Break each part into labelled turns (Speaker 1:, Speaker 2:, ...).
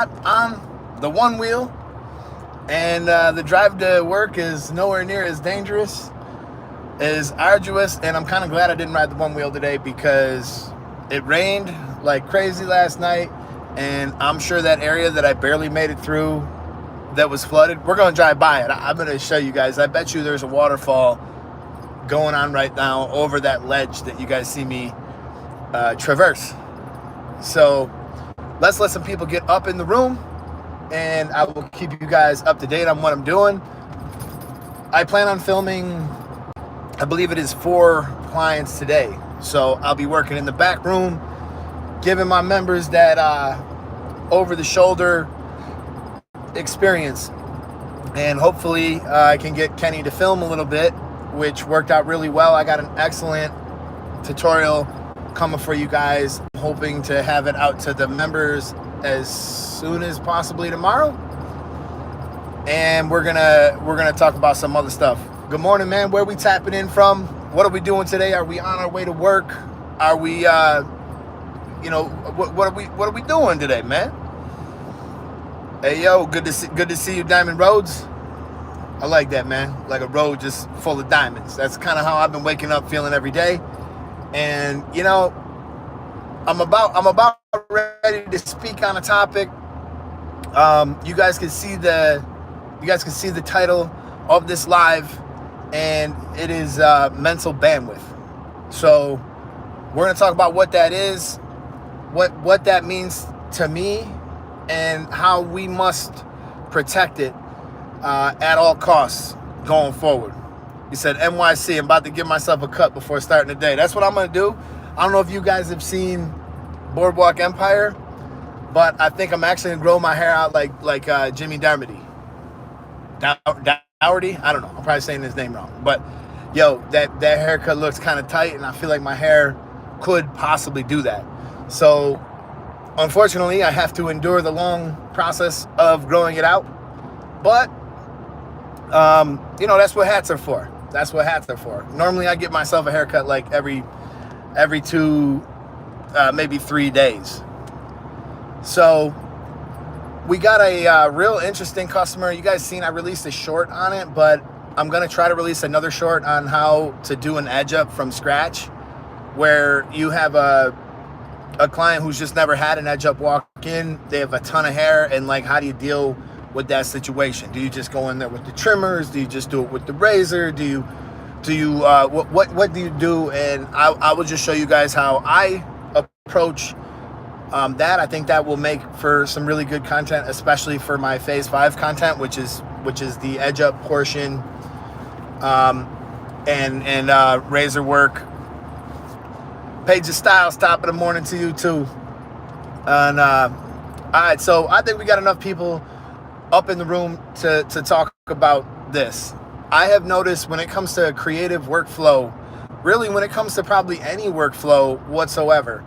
Speaker 1: on the one wheel, and the drive to work is nowhere near as dangerous, as arduous, and I'm kind of glad I didn't ride the one wheel today because it rained like crazy last night, and I'm sure that area that I barely made it through that was flooded, we're going to drive by it. I'm going to show you guys. I bet you there's a waterfall going on right now over that ledge that you guys see me traverse. So let's let some people get up in the room, and I will keep you guys up to date on what I'm doing. I plan on filming, I believe it is 4 clients today. So I'll be working in the back room, giving my members that over-the-shoulder experience. And hopefully I can get Kenny to film a little bit, which worked out really well. I got an excellent tutorial coming for you guys. I'm hoping to have it out to the members as soon as possibly tomorrow. And we're gonna talk about some other stuff. Good morning, man. Where are we tapping in from? What are we doing today? Are we on our way to work? Are we what are we doing today, man? Hey, yo, good to see you, Diamond Roads. I like that, man. Like a road just full of diamonds. That's kind of how I've been waking up feeling every day. And you know, I'm about ready to speak on a topic. You guys can see the title of this live, and it is mental bandwidth. So we're gonna talk about what that is, what that means to me, and how we must protect it at all costs going forward. He said, NYC, I'm about to give myself a cut before starting the day. That's what I'm going to do. I don't know if you guys have seen Boardwalk Empire, but I think I'm actually going to grow my hair out like Jimmy Darmody. Dougherty? I don't know. I'm probably saying his name wrong. But, yo, that haircut looks kind of tight, and I feel like my hair could possibly do that. So, unfortunately, I have to endure the long process of growing it out. But, that's what hats are for. That's what hats are for. Normally, I get myself a haircut like every 2, maybe 3 days. So, we got a real interesting customer. You guys seen I released a short on it, but I'm going to try to release another short on how to do an edge up from scratch, where you have a client who's just never had an edge up walk in. They have a ton of hair, and like, how do you deal with that situation? Do you just go in there with the trimmers? Do you just do it with the razor? Do you what do you do? And I will just show you guys how I approach that. I think that will make for some really good content, especially for my phase 5 content, which is the edge up portion, and razor work. Page of Styles, top of the morning to you too. And all right, so I think we got enough people up in the room to talk about this. I have noticed when it comes to creative workflow, really when it comes to probably any workflow whatsoever,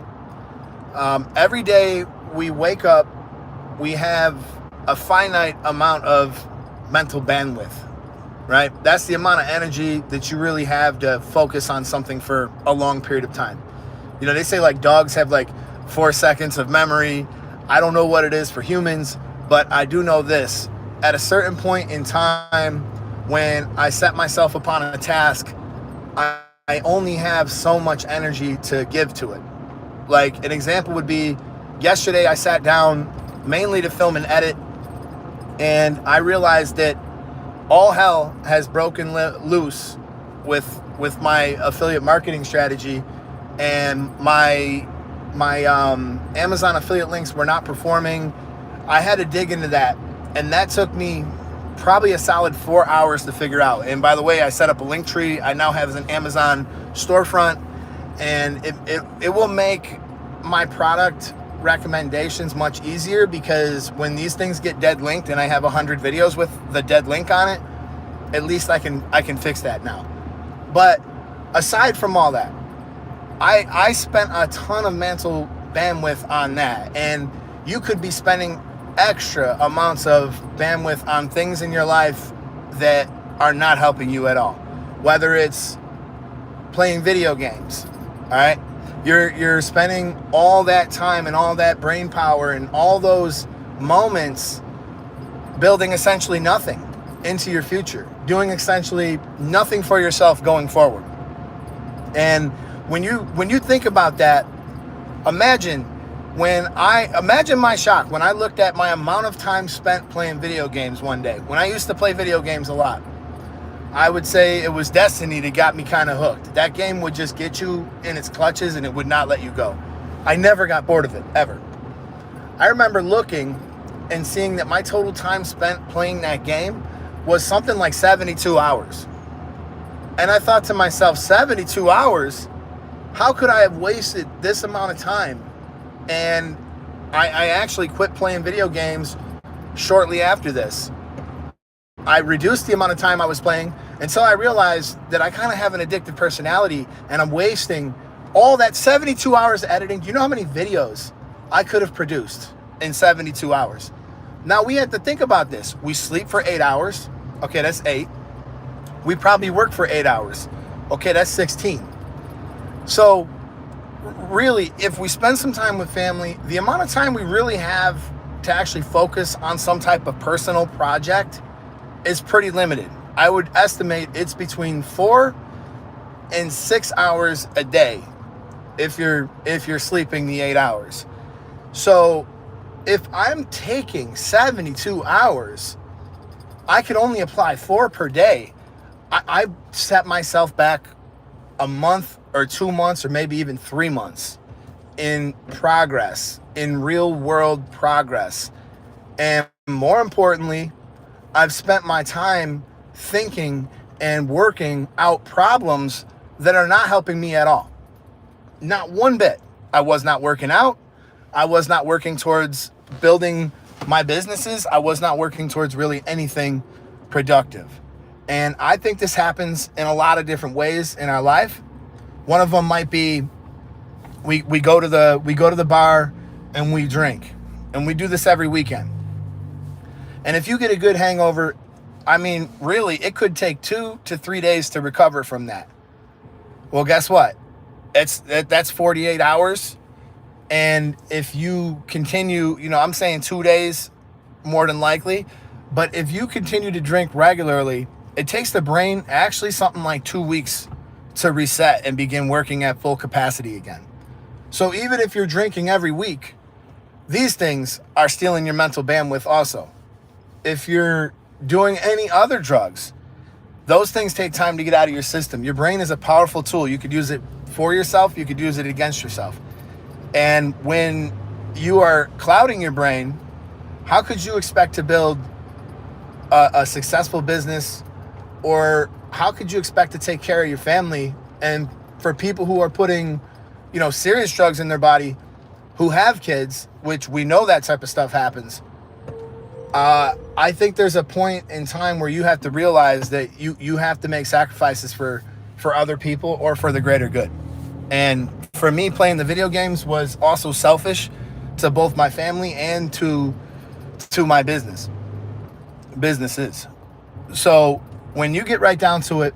Speaker 1: every day we wake up, we have a finite amount of mental bandwidth, right? That's the amount of energy that you really have to focus on something for a long period of time. You know, they say like dogs have like 4 seconds of memory. I don't know what it is for humans, but I do know this. At a certain point in time, when I set myself upon a task, I only have so much energy to give to it. Like an example would be, yesterday I sat down mainly to film and edit, and I realized that all hell has broken loose with my affiliate marketing strategy, and my Amazon affiliate links were not performing. I had to dig into that, and that took me probably a solid 4 hours to figure out. And by the way, I set up a link tree. I now have an Amazon storefront, and it will make my product recommendations much easier, because when these things get dead linked and I have 100 videos with the dead link on it, at least I can fix that now. But aside from all that, I spent a ton of mental bandwidth on that, and you could be spending extra amounts of bandwidth on things in your life that are not helping you at all. Whether it's playing video games, all right? You're spending all that time and all that brain power and all those moments building essentially nothing into your future, doing essentially nothing for yourself going forward. And when you think about that, imagine my shock when I looked at my amount of time spent playing video games one day. When I used to play video games a lot, I would say it was destiny that got me kind of hooked. That game would just get you in its clutches and it would not let you go. I never got bored of it, ever. I remember looking and seeing that my total time spent playing that game was something like 72 hours. And I thought to myself, 72 hours? How could I have wasted this amount of time? And I actually quit playing video games shortly after this. I reduced the amount of time I was playing until I realized that I kind of have an addictive personality and I'm wasting all that 72 hours of editing. Do you know how many videos I could have produced in 72 hours? Now we have to think about this. We sleep for 8 hours. Okay, that's 8. We probably work for 8 hours. Okay, that's 16. So really, if we spend some time with family, the amount of time we really have to actually focus on some type of personal project is pretty limited. I would estimate it's between 4 and 6 hours a day if you're sleeping the 8 hours. So if I'm taking 72 hours, I could only apply 4 per day. I set myself back a month or 2 months or maybe even 3 months in progress, in real world progress. And more importantly, I've spent my time thinking and working out problems that are not helping me at all. Not one bit. I was not working out. I was not working towards building my businesses. I was not working towards really anything productive. And I think this happens in a lot of different ways in our life. One of them might be we go to the bar and we drink. And we do this every weekend. And if you get a good hangover, I mean, really, it could take 2 to 3 days to recover from that. Well, guess what? That's 48 hours. And if you continue, I'm saying 2 days more than likely, but if you continue to drink regularly, it takes the brain actually something like 2 weeks to reset and begin working at full capacity again. So even if you're drinking every week, these things are stealing your mental bandwidth also. If you're doing any other drugs, those things take time to get out of your system. Your brain is a powerful tool. You could use it for yourself. You could use it against yourself. And when you are clouding your brain, how could you expect to build a successful business? Or how could you expect to take care of your family? And for people who are putting, serious drugs in their body, who have kids, which we know that type of stuff happens, I think there's a point in time where you have to realize that you have to make sacrifices for other people or for the greater good. And for me, playing the video games was also selfish to both my family and to my businesses. So when you get right down to it,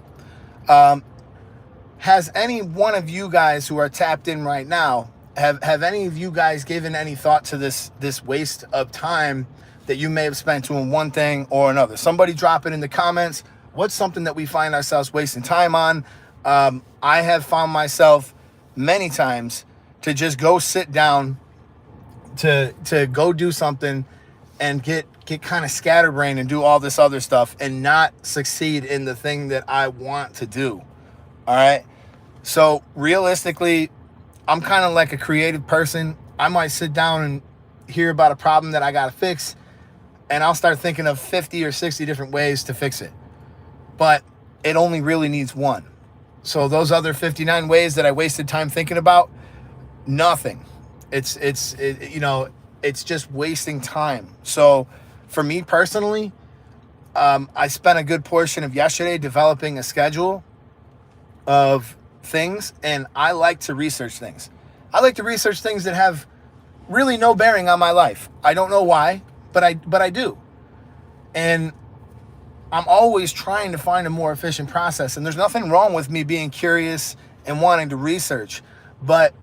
Speaker 1: has any one of you guys who are tapped in right now, have any of you guys given any thought to this waste of time that you may have spent doing one thing or another? Somebody drop it in the comments. What's something that we find ourselves wasting time on? I have found myself many times to just go sit down, to go do something and get kind of scatterbrained and do all this other stuff and not succeed in the thing that I want to do. All right. So realistically, I'm kind of like a creative person. I might sit down and hear about a problem that I got to fix, and I'll start thinking of 50 or 60 different ways to fix it. But it only really needs one. So those other 59 ways that I wasted time thinking about, nothing. It's just wasting time. So for me personally, I spent a good portion of yesterday developing a schedule of things, and I like to research things. I like to research things that have really no bearing on my life. I don't know why, but I do. And I'm always trying to find a more efficient process. And there's nothing wrong with me being curious and wanting to research. But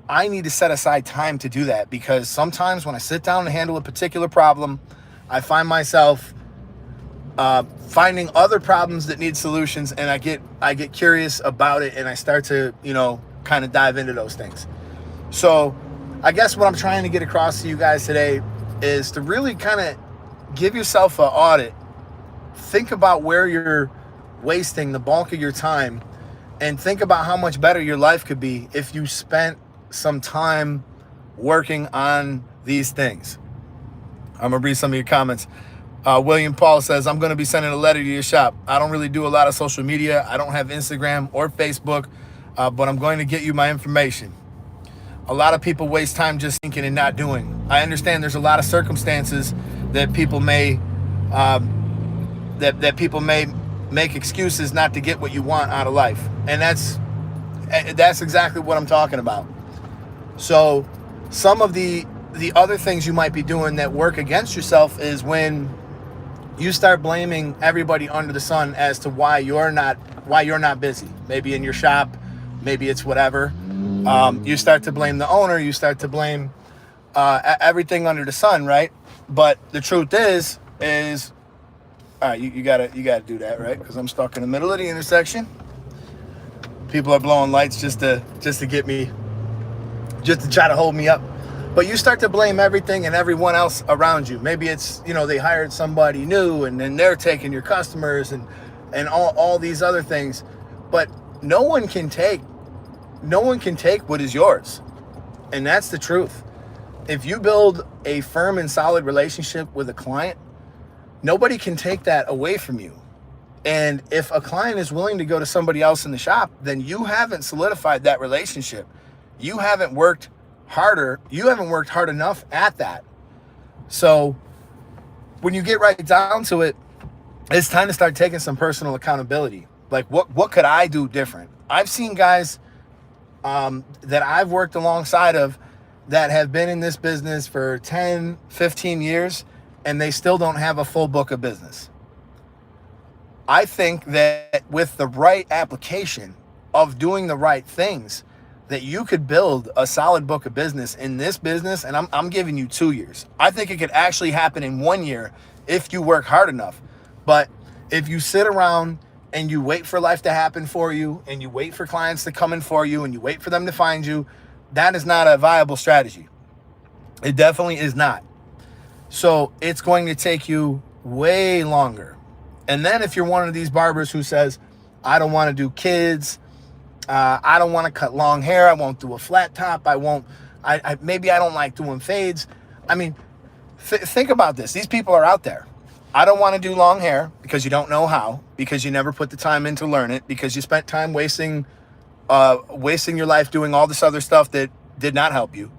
Speaker 1: I need to set aside time to do that, because sometimes when I sit down to handle a particular problem, I find myself finding other problems that need solutions, and I get curious about it, and I start to, kind of dive into those things. So I guess what I'm trying to get across to you guys today is to really kind of give yourself an audit. Think about where you're wasting the bulk of your time, and think about how much better your life could be if you spent some time working on these things. I'm going to read some of your comments. William Paul says, I'm going to be sending a letter to your shop. I don't really do a lot of social media. I don't have Instagram or Facebook, but I'm going to get you my information. A lot of people waste time just thinking and not doing. I understand there's a lot of circumstances that people may that people may make excuses not to get what you want out of life. And that's exactly what I'm talking about. So some of the other things you might be doing that work against yourself is when you start blaming everybody under the sun as to why you're not busy. Maybe in your shop, maybe it's whatever. You start to blame the owner. You start to blame everything under the sun, right? But the truth is all right. You gotta do that, right? Because I'm stuck in the middle of the intersection. People are blowing lights just to get me, just to try to hold me up. But you start to blame everything and everyone else around you. Maybe it's, they hired somebody new and then they're taking your customers and all these other things. But no one can take what is yours. And that's the truth. If you build a firm and solid relationship with a client, nobody can take that away from you. And if a client is willing to go to somebody else in the shop, then you haven't solidified that relationship. You haven't worked hard enough at that. So when you get right down to it, it's time to start taking some personal accountability. Like what could I do different? I've seen guys that I've worked alongside of that have been in this business for 10, 15 years, and they still don't have a full book of business. I think that with the right application of doing the right things, that you could build a solid book of business in this business, and I'm giving you 2 years. I think it could actually happen in 1 year if you work hard enough. But if you sit around and you wait for life to happen for you, and you wait for clients to come in for you, and you wait for them to find you, that is not a viable strategy. It definitely is not. So it's going to take you way longer. And then if you're one of these barbers who says, I don't want to do kids, I don't want to cut long hair, I won't do a flat top, maybe I don't like doing fades. I mean, think about this. These people are out there. I don't want to do long hair because you don't know how, because you never put the time in to learn it, because you spent time wasting your life doing all this other stuff that did not help you.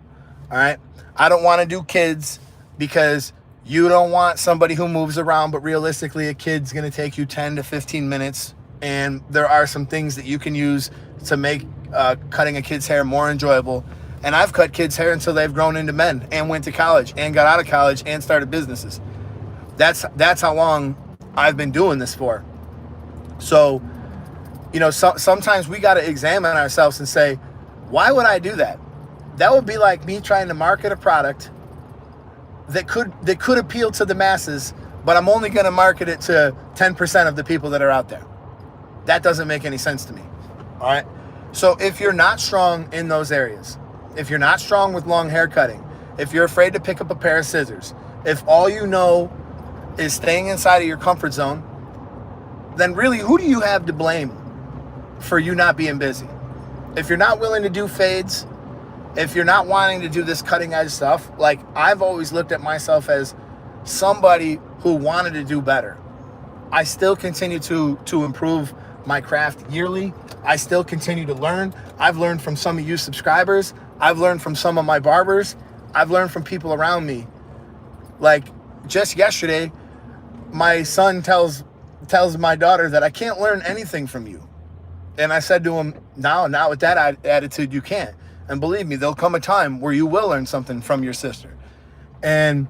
Speaker 1: All right. I don't want to do kids because you don't want somebody who moves around, but realistically a kid's going to take you 10 to 15 minutes. And there are some things that you can use to make cutting a kid's hair more enjoyable. And I've cut kids' hair until they've grown into men and went to college and got out of college and started businesses. That's how long I've been doing this for. So, sometimes we got to examine ourselves and say, why would I do that? That would be like me trying to market a product that could appeal to the masses, but I'm only going to market it to 10% of the people that are out there. That doesn't make any sense to me. All right. So if you're not strong in those areas, if you're not strong with long hair cutting, if you're afraid to pick up a pair of scissors, if all you know is staying inside of your comfort zone, then really, who do you have to blame for you not being busy? If you're not willing to do fades, if you're not wanting to do this cutting edge stuff, like I've always looked at myself as somebody who wanted to do better. I still continue to improve my craft yearly. I still continue to learn. I've learned from some of you subscribers. I've learned from some of my barbers. I've learned from people around me. Like just yesterday, my son tells my daughter that I can't learn anything from you. And I said to him, now with that attitude, you can't. And believe me, there'll come a time where you will learn something from your sister. And,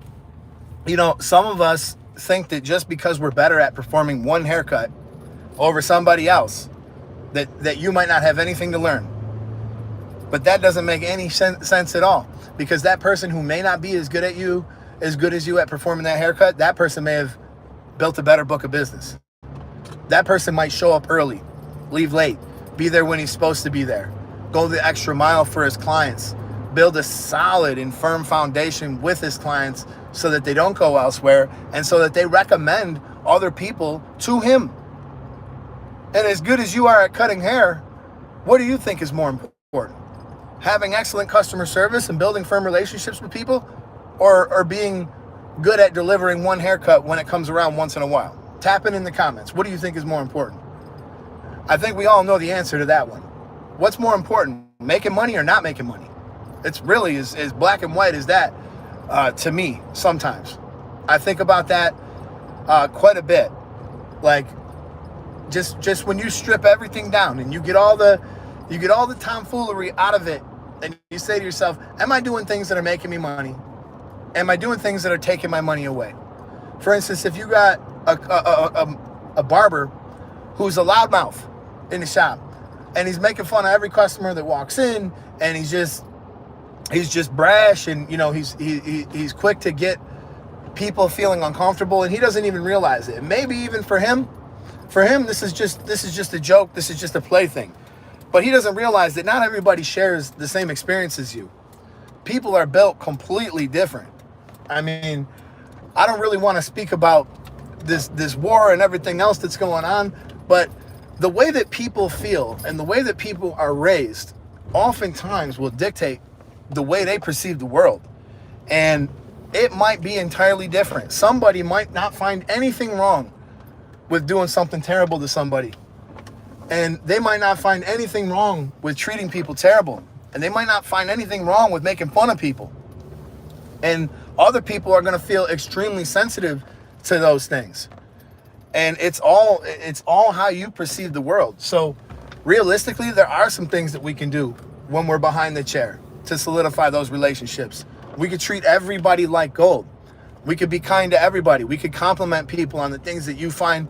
Speaker 1: some of us think that just because we're better at performing one haircut over somebody else, that you might not have anything to learn. But that doesn't make any sense at all, because that person who may not be as good as you at performing that haircut, that person may have built a better book of business. That person might show up early, leave late, be there when he's supposed to be there, go the extra mile for his clients, build a solid and firm foundation with his clients so that they don't go elsewhere and so that they recommend other people to him. And as good as you are at cutting hair, what do you think is more important? Having excellent customer service and building firm relationships with people, or being good at delivering one haircut when it comes around once in a while? Tap in the comments. What do you think is more important? I think we all know the answer to that one. What's more important, making money or not making money? It's really as black and white as that to me sometimes. I think about that quite a bit. Like, just when you strip everything down and you get all the tomfoolery out of it, and you say to yourself, am I doing things that are making me money? Am I doing things that are taking my money away? For instance, if you got a barber who's a loudmouth in the shop, and he's making fun of every customer that walks in, and he's just brash, and he's quick to get people feeling uncomfortable, and he doesn't even realize it. And maybe even for him this is just a joke, this is just a plaything. But he doesn't realize that not everybody shares the same experience as you. People are built completely different. I mean, I don't really want to speak about this war and everything else that's going on, but the way that people feel and the way that people are raised oftentimes will dictate the way they perceive the world. And it might be entirely different. Somebody might not find anything wrong with doing something terrible to somebody. And they might not find anything wrong with treating people terrible. And they might not find anything wrong with making fun of people. And other people are going to feel extremely sensitive to those things. And it's all how you perceive the world. So realistically, there are some things that we can do when we're behind the chair to solidify those relationships. We could treat everybody like gold. We could be kind to everybody. We could compliment people on the things that you find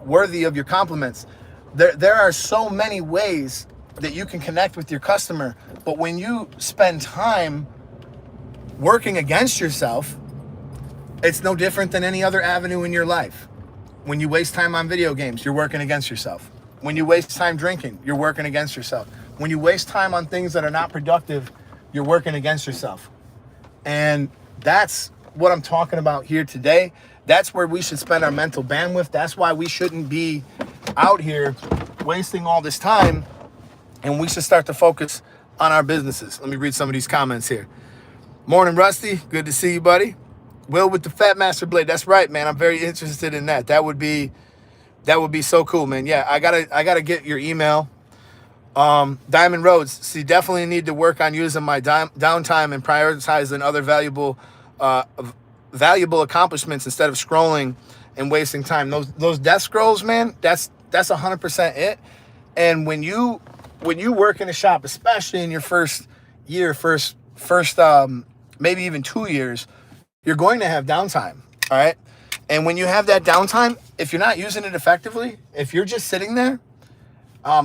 Speaker 1: worthy of your compliments. There are so many ways that you can connect with your customer, but when you spend time working against yourself, it's no different than any other avenue in your life. When you waste time on video games, you're working against yourself. When you waste time drinking, you're working against yourself. When you waste time on things that are not productive, you're working against yourself. And that's what I'm talking about here today. That's where we should spend our mental bandwidth. That's why we shouldn't be out here wasting all this time, and we should start to focus on our businesses. Let me read some of these comments here. Morning, Rusty. Good to see you, buddy. Will with the Fat Master Blade. That's right, man. I'm very interested in that. That would be so cool, man. Yeah, I gotta get your email. Diamond Roads. See, definitely need to work on using my downtime and prioritizing other valuable accomplishments instead of scrolling and wasting time. Those death scrolls, man, that's 100% it. And when you work in a shop, especially in your first year, first maybe even 2 years, you're going to have downtime. All right. And when you have that downtime, if you're not using it effectively, if you're just sitting there,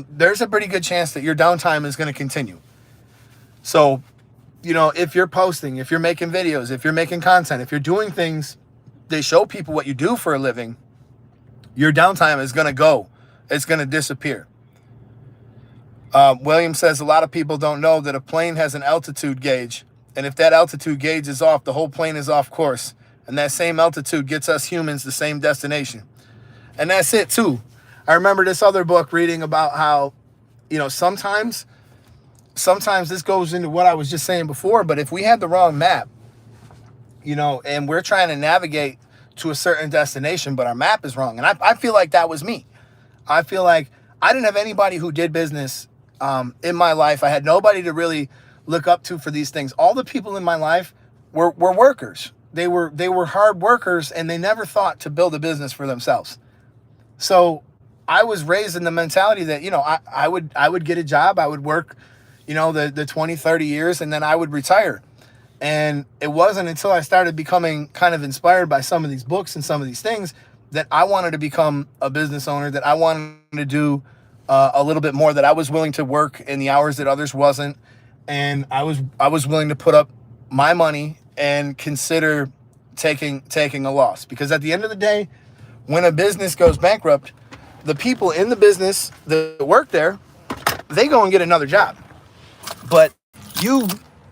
Speaker 1: there's a pretty good chance that your downtime is going to continue. So, if you're posting, if you're making videos, if you're making content, if you're doing things that show people what you do for a living, your downtime is going to go. It's going to disappear. William says a lot of people don't know that a plane has an altitude gauge. And if that altitude gauge is off, the whole plane is off course. And that same altitude gets us humans the same destination. And that's it too. I remember this other book reading about how, sometimes this goes into what I was just saying before, but if we had the wrong map, and we're trying to navigate to a certain destination, but our map is wrong. And I feel like that was me. I feel like I didn't have anybody who did business in my life. I had nobody to really look up to for these things. All the people in my life were workers. They were hard workers, and they never thought to build a business for themselves. So I was raised in the mentality that, I would get a job, I would work, the 20, 30 years, and then I would retire. And it wasn't until I started becoming kind of inspired by some of these books and some of these things that I wanted to become a business owner, that I wanted to do a little bit more, that I was willing to work in the hours that others wasn't. and I was willing to put up my money and consider taking a loss, because at the end of the day, when a business goes bankrupt, the people in the business that work there, they go and get another job, but you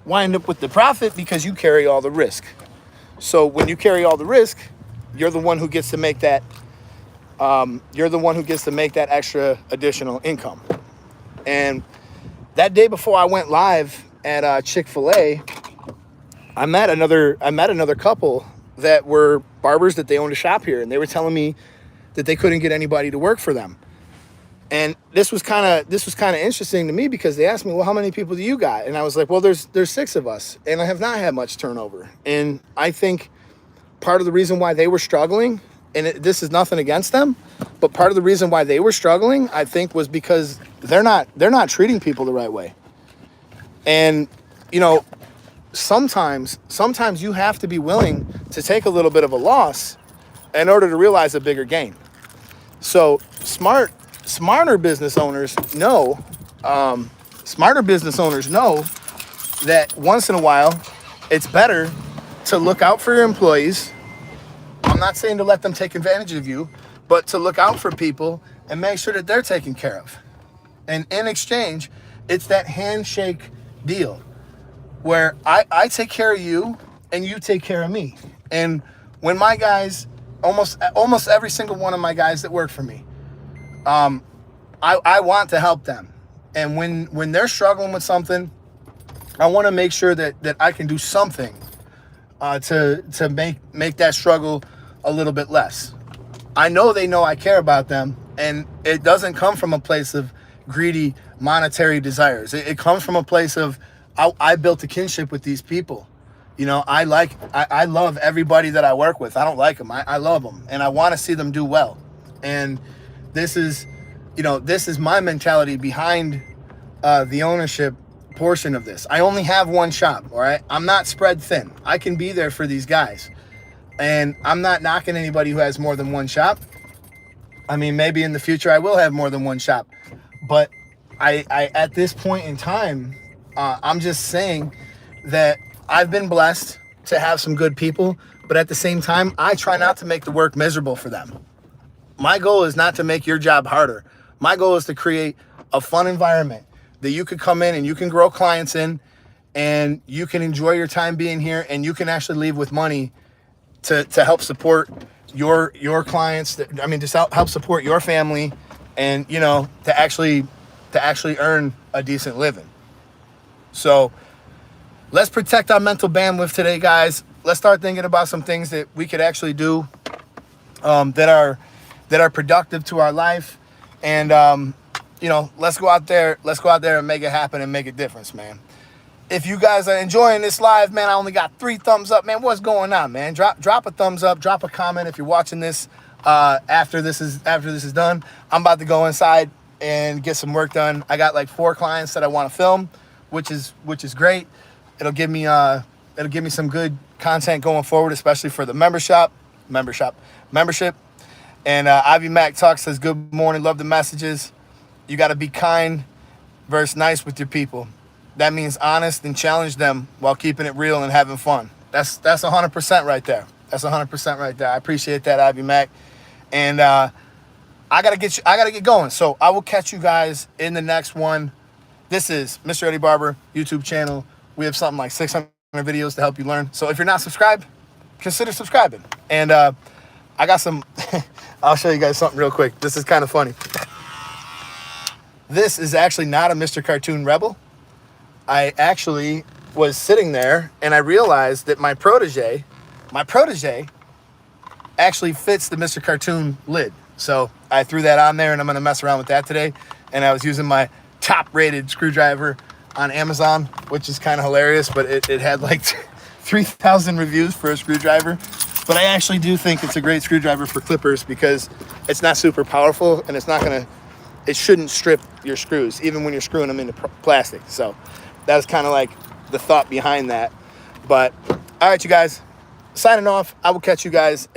Speaker 1: wind up with the profit because you carry all the risk. So when you carry all the risk, you're the one who gets to make that. You're the one who gets to make that extra additional income. And that day before I went live at Chick-fil-A, I met another couple that were barbers, that they owned a shop here, and they were telling me that they couldn't get anybody to work for them. And this was kind of interesting to me, because they asked me, well, how many people do you got? And I was like, well, there's 6 of us, and I have not had much turnover. And I think part of the reason why they were struggling, and this is nothing against them, but part of the reason why they were struggling, I think, was because they're not treating people the right way. And, you know, sometimes you have to be willing to take a little bit of a loss in order to realize a bigger gain. So smarter business owners know that once in a while, it's better to look out for your employees. I'm not saying to let them take advantage of you, but to look out for people and make sure that they're taken care of. And in exchange, it's that handshake deal where I take care of you and you take care of me. And when my guys, almost every single one of my guys that work for me, I want to help them. And when they're struggling with something, I want to make sure that I can do something to make that struggle a little bit less. I know they know I care about them, and it doesn't come from a place of greedy monetary desires. It comes from a place of I built a kinship with these people. You know, I love everybody that I work with. I don't like them. I love them, and I want to see them do well. And this is my mentality behind the ownership portion of this. I only have one shop, all right? I'm not spread thin. I can be there for these guys. And I'm not knocking anybody who has more than one shop. I mean, maybe in the future I will have more than one shop. But I at this point in time, I'm just saying that I've been blessed to have some good people, but at the same time, I try not to make the work miserable for them. My goal is not to make your job harder. My goal is to create a fun environment that you could come in and you can grow clients in, and you can enjoy your time being here, and you can actually leave with money to help support your clients. Just help support your family, and, you know, to actually earn a decent living. So let's protect our mental bandwidth today, guys. Let's start thinking about some things that we could actually do that are productive to our life. And let's go out there and make it happen and make a difference, man. If you guys are enjoying this live, man, I only got 3 thumbs up, man. What's going on, man? Drop a thumbs up, drop a comment if you're watching this after this is done. I'm about to go inside and get some work done. I got like 4 clients that I want to film, which is great. It'll give me some good content going forward, especially for the membership. And Ivy Mac Talk says, good morning, love the messages. You got to be kind versus nice with your people. That means honest and challenge them while keeping it real and having fun. That's 100% right there. That's 100% right there. I appreciate that, Ivy Mac. And I gotta get going. So I will catch you guys in the next one. This is Mr. Eddie Barber YouTube channel. We have something like 600 videos to help you learn. So if you're not subscribed, consider subscribing. And I got some. I'll show you guys something real quick. This is kind of funny. This is actually not a Mr. Cartoon Rebel. I actually was sitting there and I realized that my protege actually fits the Mr. Cartoon lid. So I threw that on there, and I'm going to mess around with that today. And I was using my top-rated screwdriver on Amazon, which is kind of hilarious, but it had like 3,000 reviews for a screwdriver. But I actually do think it's a great screwdriver for clippers because it's not super powerful, and it shouldn't strip your screws, even when you're screwing them into plastic. So that's kind of like the thought behind that. But all right, you guys, signing off. I will catch you guys